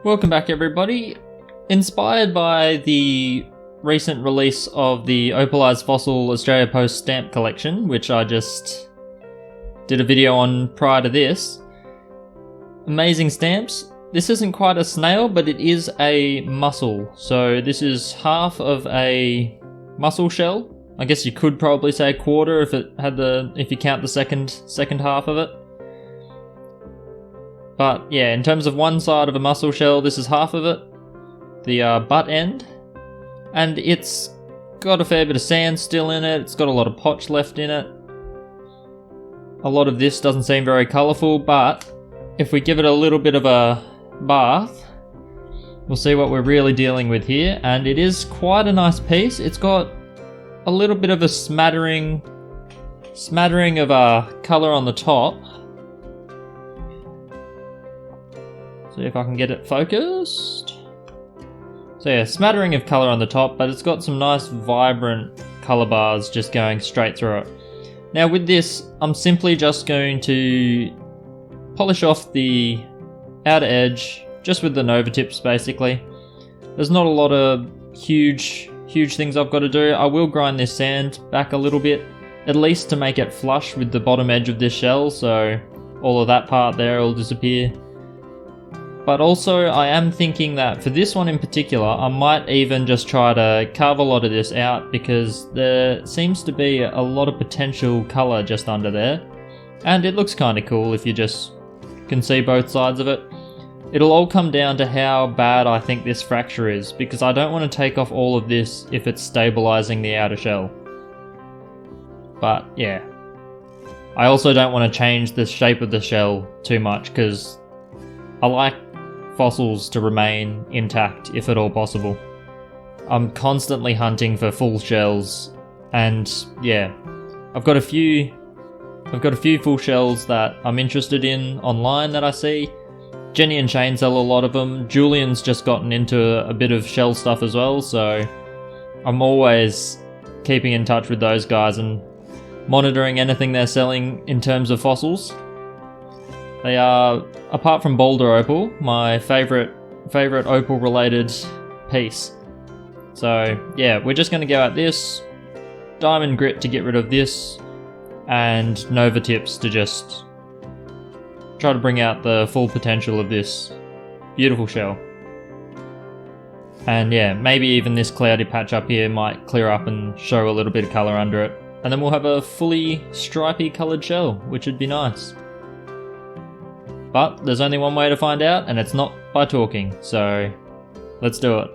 Welcome back, everybody. Inspired by the recent release of the Opalised Fossil Australia Post stamp collection, which I just did a video on prior to this. Amazing stamps. This isn't quite a snail, but it is a mussel. So this is half of a mussel shell. I guess you could probably say a quarter if you count the second half of it. But yeah, in terms of one side of a mussel shell, this is half of it, the butt end, and it's got a fair bit of sand still in it. It's got a lot of potch left in it. A lot of this doesn't seem very colourful, but if we give it a little bit of a bath, we'll see what we're really dealing with here, and it is quite a nice piece. It's got a little bit of a smattering of colour on the top. See if I can get it focused. So yeah, smattering of colour on the top, but it's got some nice vibrant colour bars just going straight through it. Now with this, I'm simply just going to polish off the outer edge, just with the Nova tips basically. There's not a lot of huge things I've got to do. I will grind this sand back a little bit, at least to make it flush with the bottom edge of this shell, so all of that part there will disappear. But also, I am thinking that for this one in particular, I might even just try to carve a lot of this out, because there seems to be a lot of potential colour just under there. And it looks kind of cool if you just can see both sides of it. It'll all come down to how bad I think this fracture is, because I don't want to take off all of this if it's stabilising the outer shell. But yeah. I also don't want to change the shape of the shell too much, because I like fossils to remain intact if at all possible. I'm constantly hunting for full shells, and yeah, I've got a few full shells that I'm interested in online that I see. Jennie and Shane sell a lot of them. Julian's just gotten into a bit of shell stuff as well, so I'm always keeping in touch with those guys and monitoring anything they're selling in terms of fossils. They are, apart from Boulder Opal, my favourite opal related piece. So yeah, we're just going to go at this, diamond grit to get rid of this, and Nova tips to just try to bring out the full potential of this beautiful shell. And yeah, maybe even this cloudy patch up here might clear up and show a little bit of colour under it. And then we'll have a fully stripy coloured shell, which would be nice. But there's only one way to find out, and it's not by talking, so let's do it.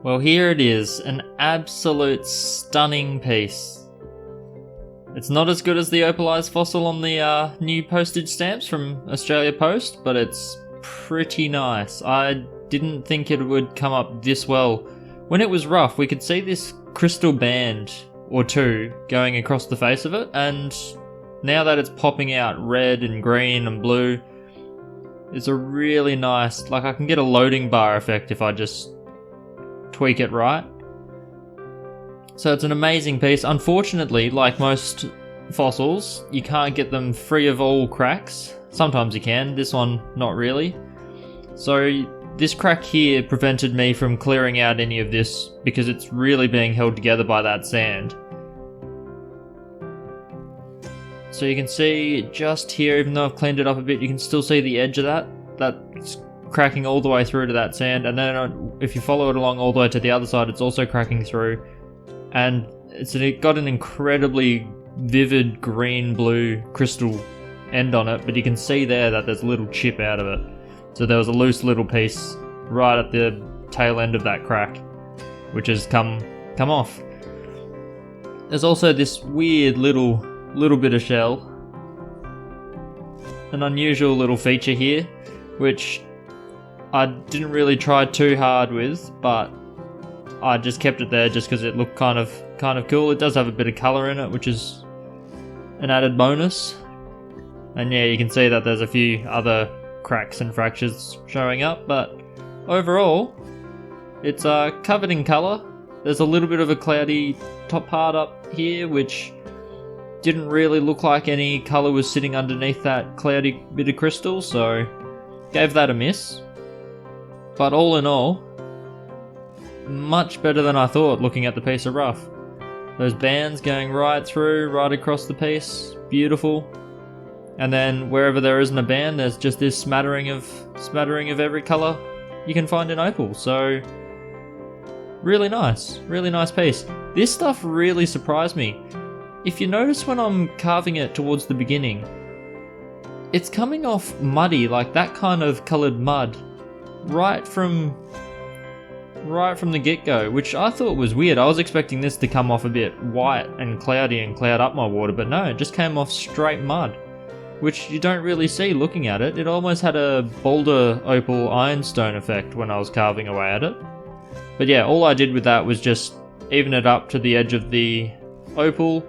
Well, here it is, an absolute stunning piece. It's not as good as the opalised fossil on the new postage stamps from Australia Post, but it's pretty nice. I didn't think it would come up this well. When it was rough, we could see this crystal band or two going across the face of it, and now that it's popping out red and green and blue, it's a really nice, like I can get a loading bar effect if I just tweak it right. So it's an amazing piece. Unfortunately, like most fossils, you can't get them free of all cracks. Sometimes you can, this one not really. So this crack here prevented me from clearing out any of this because it's really being held together by that sand. So you can see just here, even though I've cleaned it up a bit, you can still see the edge of that. That's cracking all the way through to that sand, and then if you follow it along all the way to the other side, it's also cracking through. And it's got an incredibly vivid green-blue crystal end on it, but you can see there that there's a little chip out of it. So there was a loose little piece right at the tail end of that crack, which has come off. There's also this weird little bit of shell. An unusual little feature here, which I didn't really try too hard with, but I just kept it there just because it looked kind of cool. It does have a bit of colour in it, which is an added bonus. And yeah, you can see that there's a few other cracks and fractures showing up, but overall, it's covered in colour. There's a little bit of a cloudy top part up here, which didn't really look like any colour was sitting underneath that cloudy bit of crystal, so gave that a miss. But all in all, much better than I thought looking at the piece of rough. Those bands going right through, right across the piece, beautiful. And then wherever there isn't a band, there's just this smattering of every colour you can find in opal. So really nice piece. This stuff really surprised me. If you notice when I'm carving it towards the beginning, it's coming off muddy, like that kind of coloured mud, right from the get-go, which I thought was weird. I was expecting this to come off a bit white and cloudy and cloud up my water, but no, it just came off straight mud, which you don't really see looking at it. It almost had a Boulder Opal Ironstone effect when I was carving away at it. But yeah, all I did with that was just even it up to the edge of the opal,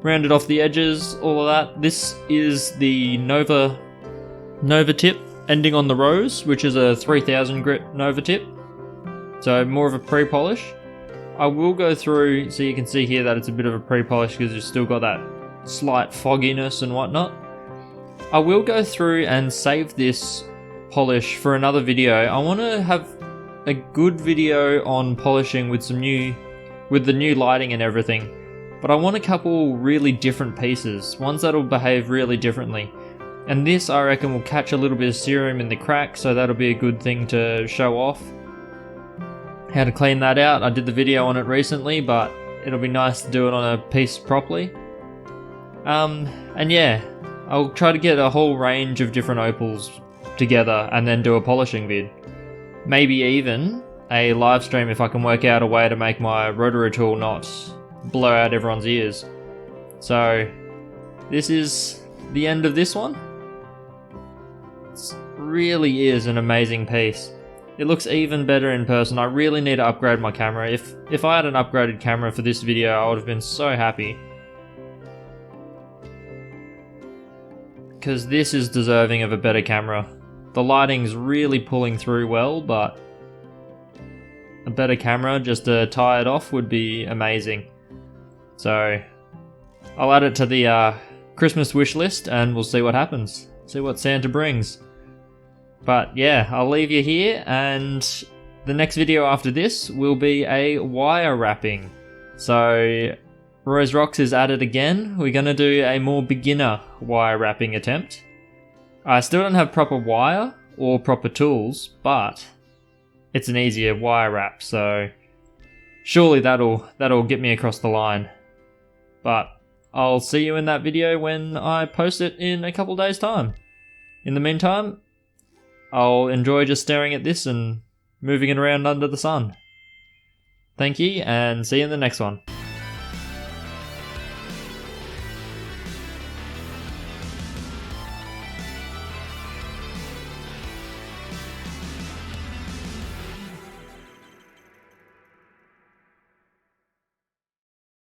rounded off the edges, all of that. This is the Nova tip ending on the rose, which is a 3000 grit Nova tip. So more of a pre-polish. I will go through, so you can see here that it's a bit of a pre-polish because you've still got that slight fogginess and whatnot. I will go through and save this polish for another video. I want to have a good video on polishing with the new lighting and everything. But I want a couple really different pieces, ones that'll behave really differently. And this, I reckon, will catch a little bit of serum in the crack, so that'll be a good thing to show off. How to clean that out, I did the video on it recently, but it'll be nice to do it on a piece properly. And yeah, I'll try to get a whole range of different opals together and then do a polishing vid. Maybe even a live stream if I can work out a way to make my rotary tool not blow out everyone's ears. So this is the end of this one. It really is an amazing piece. It looks even better in person. I really need to upgrade my camera. If I had an upgraded camera for this video, I would have been so happy. Because this is deserving of a better camera. The lighting's really pulling through well, but a better camera just to tie it off would be amazing. So I'll add it to the Christmas wish list and we'll see what happens. See what Santa brings. But yeah, I'll leave you here, and the next video after this will be a wire wrapping. So Rose Rocks is at it again. We're going to do a more beginner wire wrapping attempt. I still don't have proper wire or proper tools, but it's an easier wire wrap, so surely that'll get me across the line. But I'll see you in that video when I post it in a couple days' time. In the meantime, I'll enjoy just staring at this and moving it around under the sun. Thank you, and see you in the next one.